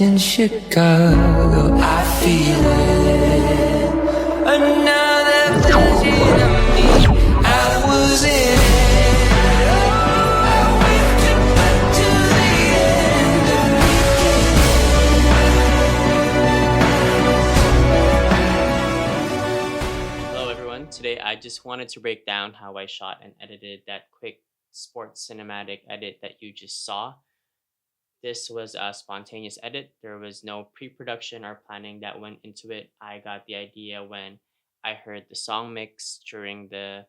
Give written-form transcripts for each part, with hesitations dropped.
in Chicago. I feel it. Another version of me. I was in it. I went back to the end of me. Hello everyone, today I just wanted to break down how I shot and edited that quick sports cinematic edit that you just saw. This was a spontaneous edit. There was no pre-production or planning that went into it. I got the idea when I heard the song mix during the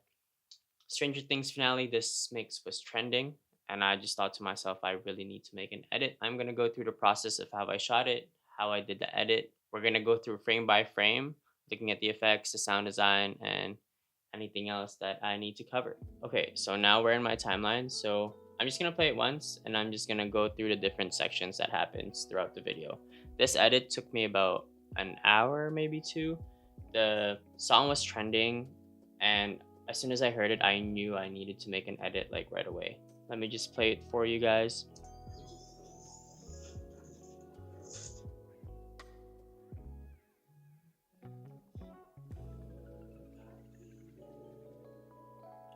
Stranger Things finale. This mix was trending and I just thought to myself, I really need to make an edit. I'm going to go through the process of how I shot it, how I did the edit. We're going to go through frame by frame, looking at the effects, the sound design, and anything else that I need to cover. Okay, so now we're in my timeline. So I'm just gonna play it once and I'm just gonna go through the different sections that happens throughout the video. This edit took me about an hour, maybe two. The song was trending and as soon as I heard it, I knew I needed to make an edit like right away. Let me just play it for you guys.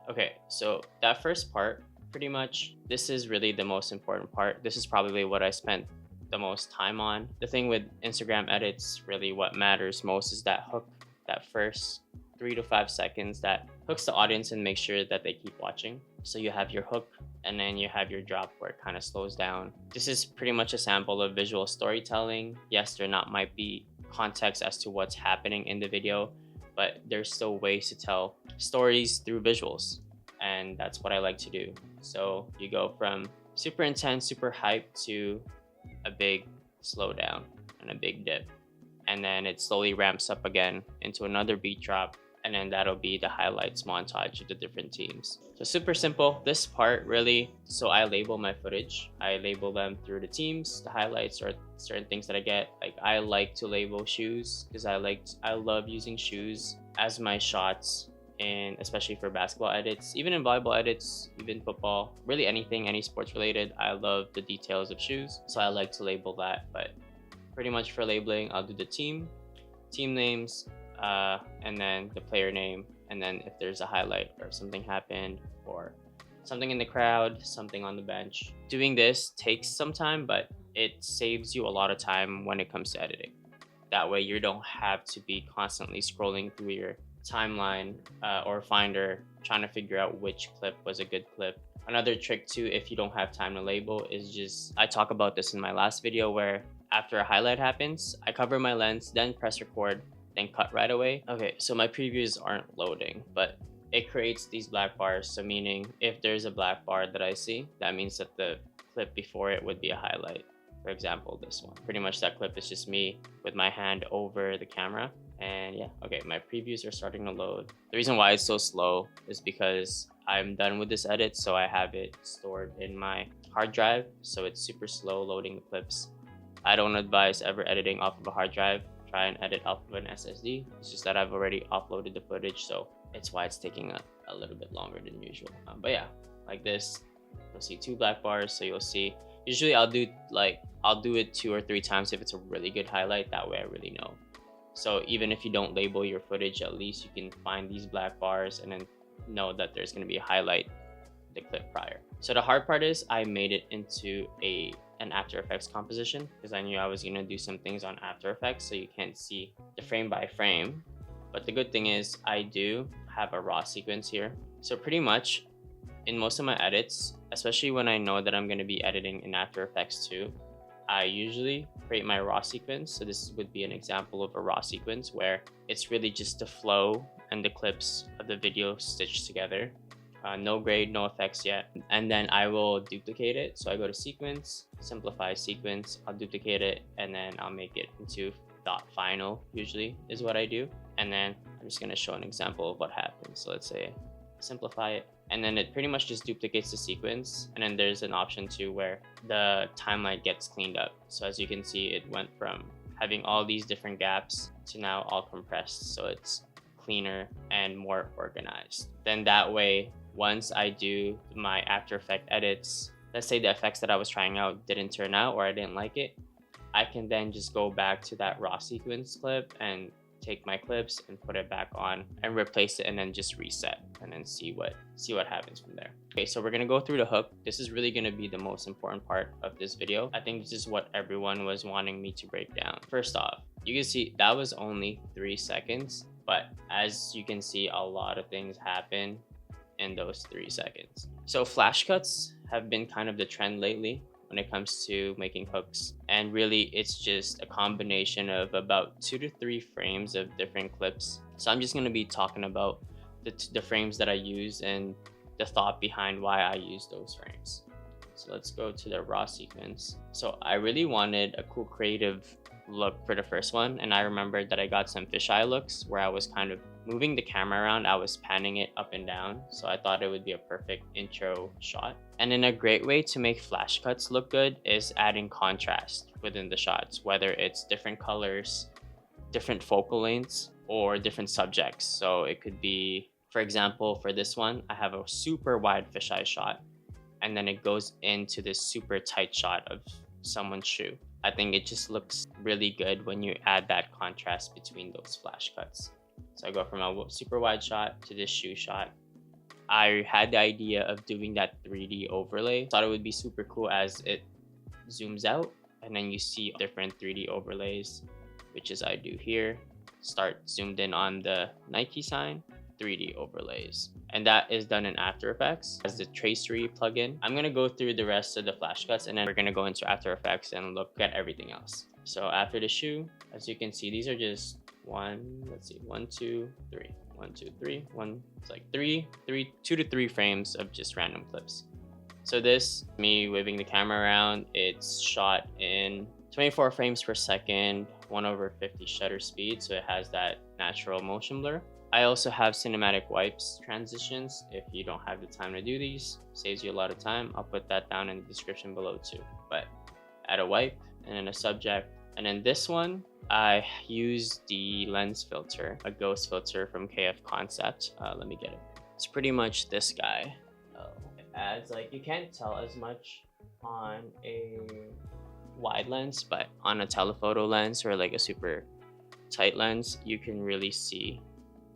Okay, so that first part, pretty much, this is really the most important part. This is probably what I spent the most time on. The thing with Instagram edits, really what matters most is that hook, that first 3 to 5 seconds that hooks the audience and makes sure that they keep watching. So you have your hook and then you have your drop where it kind of slows down. This is pretty much a sample of visual storytelling. Yes, there might be context as to what's happening in the video, but there's still ways to tell stories through visuals, and that's what I like to do. So you go from super intense, super hype to a big slowdown and a big dip, and then it slowly ramps up again into another beat drop, and then that'll be the highlights montage of the different teams. So super simple, this part really. So I label my footage. I label them through the teams, the highlights, or certain things that I get. Like I like to label shoes because I love using shoes as my shots, and especially for basketball edits, even in volleyball edits, even football, really anything, any sports related. I love the details of shoes, so I like to label that. But pretty much for labeling, I'll do the team names, and then the player name, and then if there's a highlight or something happened or something in the crowd, something on the bench. Doing this takes some time, but it saves you a lot of time when it comes to editing. That way you don't have to be constantly scrolling through your timeline or Finder trying to figure out which clip was a good clip. Another trick too, if you don't have time to label, is just, I talk about this in my last video, where after a highlight happens, I cover my lens, then press record, then cut right away. Okay, so my previews aren't loading, but it creates these black bars. So meaning if there's a black bar that I see, that means that the clip before it would be a highlight. For example, this one. Pretty much that clip is just me with my hand over the camera. And yeah, okay, my previews are starting to load. The reason why it's so slow is because I'm done with this edit, so I have it stored in my hard drive, so it's super slow loading the clips. I don't advise ever editing off of a hard drive. Try and edit off of an SSD. It's just that I've already uploaded the footage, so it's why it's taking a little bit longer than usual. But yeah, like this, you'll see 2 black bars. So you'll see, usually I'll do it 2 or 3 times if it's a really good highlight. That way I really know. So even if you don't label your footage, at least you can find these black bars and then know that there's going to be a highlight the clip prior. So the hard part is I made it into an After Effects composition because I knew I was going to do some things on After Effects, so you can't see the frame by frame. But the good thing is I do have a raw sequence here. So pretty much in most of my edits, especially when I know that I'm going to be editing in After Effects too, I usually create my raw sequence. So this would be an example of a raw sequence where it's really just the flow and the clips of the video stitched together. No grade, no effects yet. And then I will duplicate it. So I go to sequence, simplify sequence, I'll duplicate it, and then I'll make it into .final, usually is what I do. And then I'm just gonna show an example of what happens. So let's say simplify it, and then it pretty much just duplicates the sequence. And then there's an option too where the timeline gets cleaned up. So as you can see, it went from having all these different gaps to now all compressed. So it's cleaner and more organized. Then that way, once I do my After Effects edits, let's say the effects that I was trying out didn't turn out or I didn't like it, I can then just go back to that raw sequence clip and take my clips and put it back on and replace it, and then just reset and then see what happens from there. Okay, so we're gonna go through the hook. This is really gonna be the most important part of this video. I think this is what everyone was wanting me to break down. First off, you can see that was only 3 seconds, but as you can see, a lot of things happen in those 3 seconds. So flash cuts have been kind of the trend lately when it comes to making hooks, and really it's just a combination of about 2 to 3 frames of different clips. So I'm just going to be talking about the frames that I use and the thought behind why I use those frames. So let's go to the raw sequence. So I really wanted a cool creative look for the first one, and I remembered that I got some fisheye looks where I was kind of moving the camera around, I was panning it up and down, so I thought it would be a perfect intro shot. And then a great way to make flash cuts look good is adding contrast within the shots, whether it's different colors, different focal lengths, or different subjects. So it could be, for example, for this one, I have a super wide fisheye shot, and then it goes into this super tight shot of someone's shoe. I think it just looks really good when you add that contrast between those flash cuts. So I go from a super wide shot to this shoe shot. I had the idea of doing that 3D overlay. Thought it would be super cool as it zooms out and then you see different 3D overlays, which is I do here. Start zoomed in on the Nike sign, 3D overlays. And that is done in After Effects as the tracery plugin. I'm gonna go through the rest of the flash cuts and then we're gonna go into After Effects and look at everything else. So after the shoe, as you can see, these are just one, two, three. It's like 2 to 3 frames of just random clips. So this, me waving the camera around, it's shot in 24 frames per second, 1/50 shutter speed, so it has that natural motion blur. I also have cinematic wipes transitions. If you don't have the time to do these, saves you a lot of time. I'll put that down in the description below too. But add a wipe and then a subject. And then this one, I use the lens filter, a ghost filter from KF Concept. Let me get it. It's pretty much this guy. It adds, like, you can't tell as much on a wide lens, but on a telephoto lens or like a super tight lens, you can really see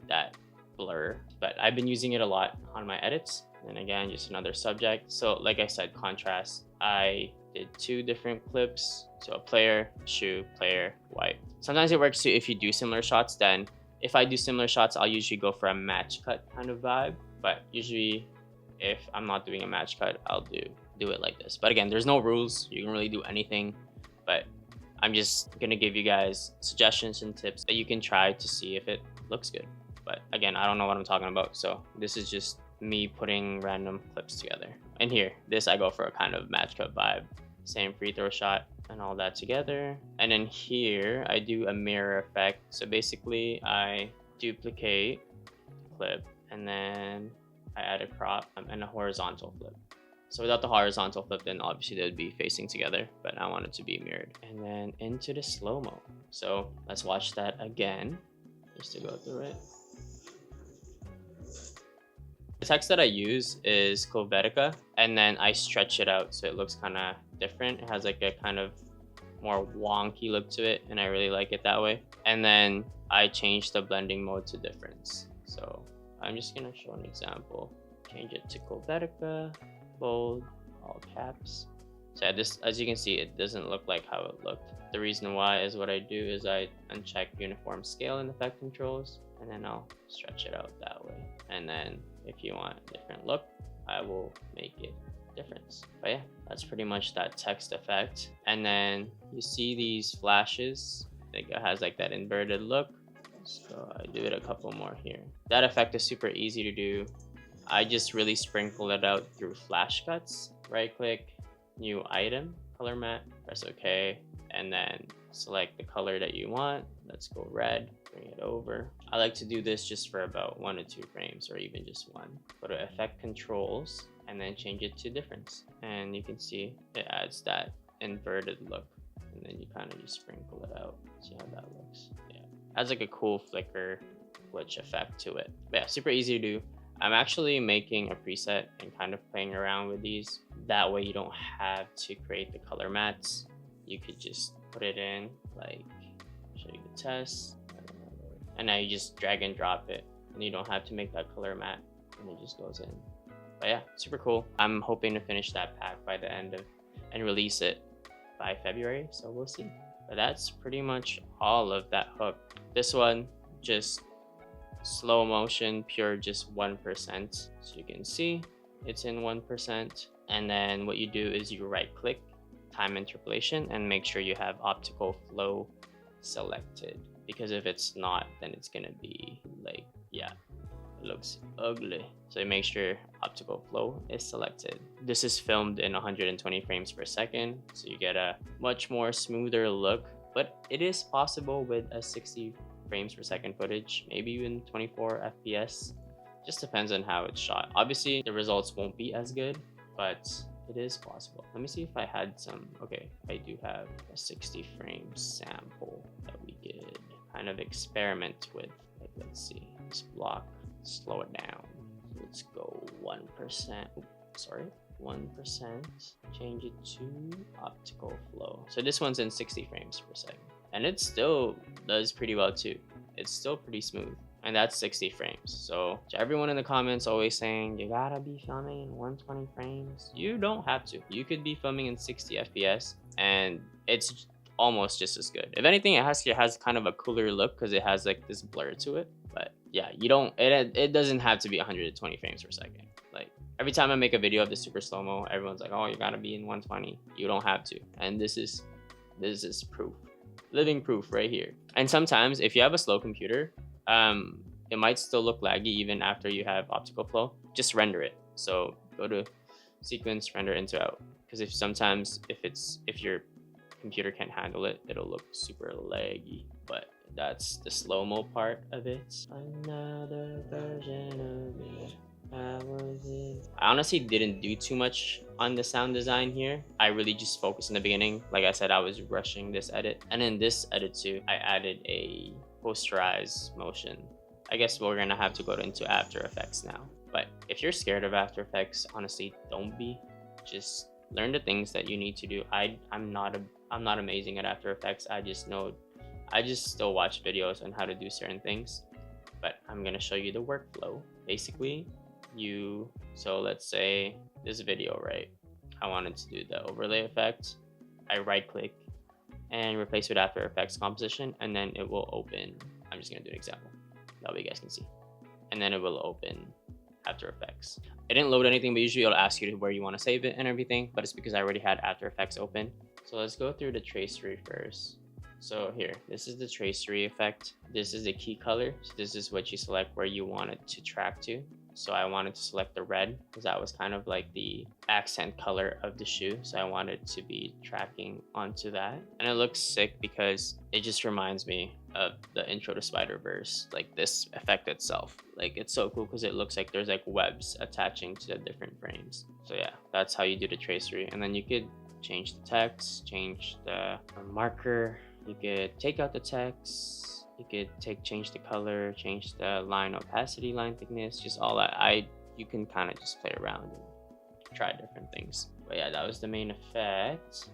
that blur. But I've been using it a lot on my edits. And again, just another subject. So like I said, contrast. I did 2 different clips. So a player, shoe, player, wipe. Sometimes it works too if you do similar shots. Then if I do similar shots, I'll usually go for a match cut kind of vibe. But usually if I'm not doing a match cut, I'll do it like this. But again, there's no rules. You can really do anything. But I'm just gonna give you guys suggestions and tips that you can try to see if it looks good. But again, I don't know what I'm talking about. So this is just me putting random clips together. And here, this I go for a kind of match cut vibe. Same free throw shot and all that together. And then here I do a mirror effect. So basically I duplicate the clip and then I add a crop and a horizontal flip. So without the horizontal flip, then obviously they would be facing together, but I want it to be mirrored. And then into the slow-mo. So let's watch that again, just to go through it. The text that I use is Helvetica, and then I stretch it out so it looks kind of different. It has like a kind of more wonky look to it, and I really like it that way. And then I change the blending mode to difference. So I'm just gonna show an example. Change it to Helvetica, bold, all caps. So this, as you can see, it doesn't look like how it looked. The reason why is what I do is I uncheck uniform scale in effect controls, and then I'll stretch it out that way. And then if you want a different look, I will make it difference. But yeah, that's pretty much that text effect. And then you see these flashes, I think it has like that inverted look. So I do it a couple more here. That effect is super easy to do. I just really sprinkle it out through flash cuts. Right click, new item, color matte, press OK, and then select the color that you want. Let's go red, bring it over. I like to do this just for about 1 to 2 frames, or even just 1. Go to effect controls and then change it to difference. And you can see it adds that inverted look. And then you kind of just sprinkle it out. See how that looks? Yeah, adds like a cool flicker glitch effect to it. But yeah, super easy to do. I'm actually making a preset and kind of playing around with these. That way you don't have to create the color mattes. You could just put it in, like, show you the test, and now you just drag and drop it, and you don't have to make that color matte, and it just goes in. But yeah, super cool. I'm hoping to finish that pack by the end of and release it by February, so we'll see. But that's pretty much all of that hook. This one, just slow motion, pure, just 1%. So you can see it's in 1%. And then what you do is you right click, time interpolation, and make sure you have optical flow selected. Because if it's not, then it's gonna be like, yeah, it looks ugly. So you make sure optical flow is selected. This is filmed in 120 frames per second, so you get a much more smoother look, but it is possible with a 60 frames per second footage, maybe even 24 FPS. Just depends on how it's shot. Obviously, the results won't be as good, but it is possible. Let me see if I had some. Okay, I do have a 60 frame sample that we could kind of experiment with. Like, let's see, this block, slow it down. Let's go 1%. Oops, sorry, 1%. Change it to optical flow. So this one's in 60 frames per second, and it still does pretty well too. It's still pretty smooth, and that's 60 frames. So to everyone in the comments always saying you gotta be filming in 120 frames, you don't have to. You could be filming in 60 FPS, and it's almost just as good. If anything, it has kind of a cooler look because it has like this blur to it. But yeah, you don't, it doesn't have to be 120 frames per second. Like, every time I make a video of the super slow-mo, everyone's like, oh, you gotta be in 120. You don't have to. And this is proof, living proof right here. And sometimes if you have a slow computer, it might still look laggy even after you have optical flow. Just render it. So go to sequence, render into out, because if your computer can't handle it, it'll look super laggy. But that's the slow-mo part of it. Another version of it. I honestly didn't do too much on the sound design here. I really just focused in the beginning. Like I said, I was rushing this edit. And in this edit too, I added a posterized motion. I guess we're gonna have to go into After Effects now. But if you're scared of After Effects, honestly, don't be. Just learn the things that you need to do. I'm not amazing at After Effects. I just still watch videos on how to do certain things, but I'm gonna show you the workflow. Basically, so let's say this video, right? I wanted to do the overlay effect. I right click and replace with After Effects composition, and then it will open. I'm just gonna do an example. That way you guys can see. And then it will open After Effects. It didn't load anything, but usually it'll ask you to where you want to save it and everything, but it's because I already had After Effects open. So let's go through the tracery first. So here, this is the tracery effect. This is the key color. So this is what you select where you want it to track to. So I wanted to select the red because that was kind of like the accent color of the shoe. So I wanted to be tracking onto that. And it looks sick because it just reminds me of the Intro to Spider-Verse, like this effect itself. Like, it's so cool because it looks like there's like webs attaching to the different frames. So yeah, that's how you do the tracery. And then you could change the text, change the marker. You could take out the text. You could change the color, change the line opacity, line thickness, just all that. You can kind of just play around and try different things. But yeah, that was the main effect.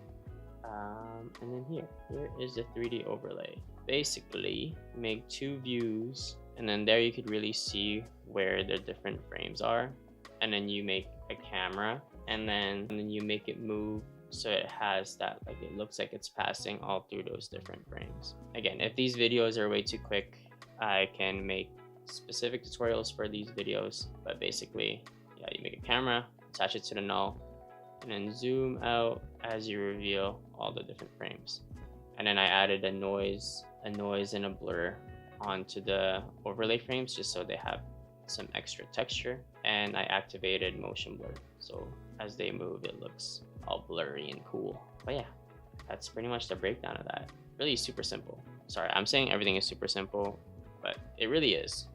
And then here is the 3D overlay. Basically, make two views, and then there you could really see where the different frames are. And then you make a camera, and then you make it move so it has that, like, it looks like it's passing all through those different frames. Again, if these videos are way too quick, I can make specific tutorials for these videos. But basically, yeah, you make a camera, attach it to the null, and then zoom out as you reveal all the different frames. And then I added a noise and a blur onto the overlay frames just so they have some extra texture. And I activated motion blur, so as they move, it looks all blurry and cool. But yeah, that's pretty much the breakdown of that. Really super simple. Sorry, I'm saying everything is super simple, but it really is.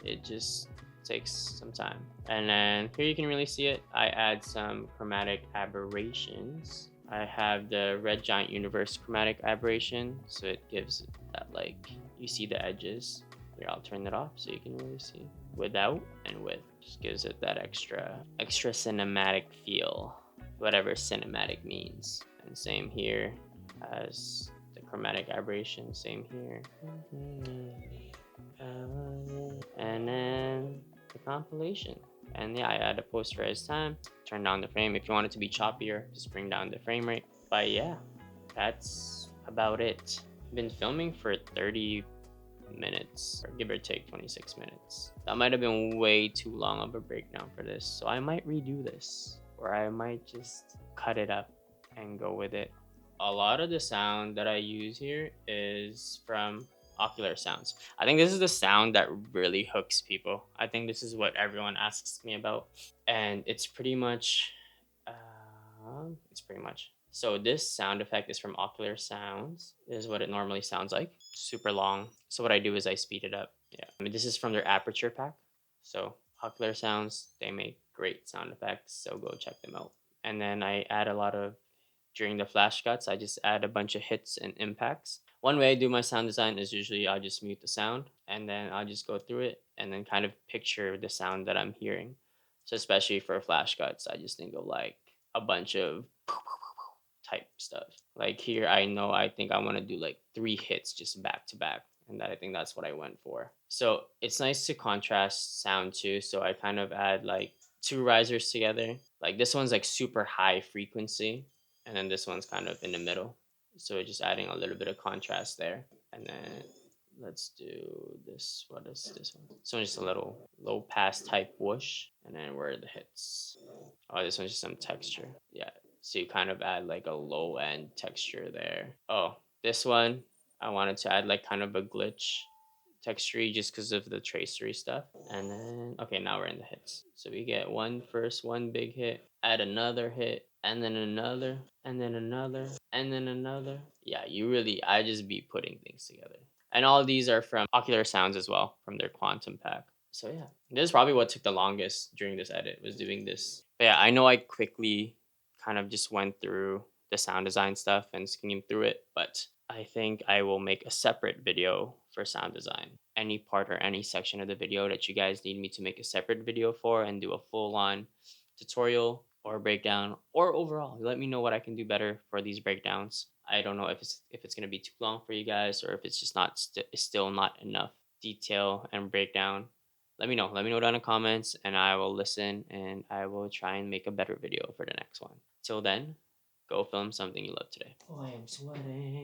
It just takes some time. And then here you can really see it. I add some chromatic aberrations. I have the Red Giant Universe chromatic aberration, so it gives it that, like, you see the edges. Here, I'll turn it off so you can really see. Without and with, just gives it that extra cinematic feel, whatever cinematic means. And same here as The chromatic aberration, same here. And then the compilation. And yeah, I add a posterized time, turn down the frame. If you want it to be choppier, just bring down the frame rate. But yeah, that's about it. Been filming for 30 minutes, or give or take 26 minutes. That might have been way too long of a breakdown for this, so I might redo this, or I might just cut it up and go with it. A lot of the sound that I use here is from Ocular Sounds. I think this is the sound that really hooks people. I think this is what everyone asks me about, and it's pretty much so this sound effect is from Ocular Sounds. This is what it normally sounds like. Super long. So what I do is I speed it up. Yeah. I mean, this is from their Aperture pack. So Ocular Sounds, they make great sound effects. So go check them out. And then I add a lot of, during the flash cuts, I just add a bunch of hits and impacts. One way I do my sound design is usually I'll just mute the sound and then I'll just go through it and then kind of picture the sound that I'm hearing. So especially for flash cuts, I just think of like a bunch of type stuff. Like here, I think I want to do like 3 hits just back to back. And I think that's what I went for. So it's nice to contrast sound too. So I kind of add like 2 risers together. Like this one's like super high frequency. And then this one's kind of in the middle. So just adding a little bit of contrast there. And then let's do this. What is this one? So just a little low pass type whoosh. And then where are the hits? Oh, this one's just some texture. Yeah. So you kind of add like a low end texture there. Oh, this one, I wanted to add like kind of a glitch texture just because of the tracery stuff. And then, okay, now we're in the hits. So we get one big hit, add another hit, and then another, and then another, and then another. Yeah, I just be putting things together. And all of these are from Ocular Sounds as well, from their Quantum pack. So yeah, this is probably what took the longest during this edit, was doing this. But yeah, I know I quickly kind of just went through the sound design stuff and skimmed through it, but I think I will make a separate video for sound design. Any part or any section of the video that you guys need me to make a separate video for and do a full-on tutorial or breakdown, or overall, let me know what I can do better for these breakdowns. I don't know if it's going to be too long for you guys, or if it's just not still not enough detail and breakdown. Let me know down in the comments, and I will listen, and I will try and make a better video for the next one. Till then, go film something you love today. Oh, I am sweating.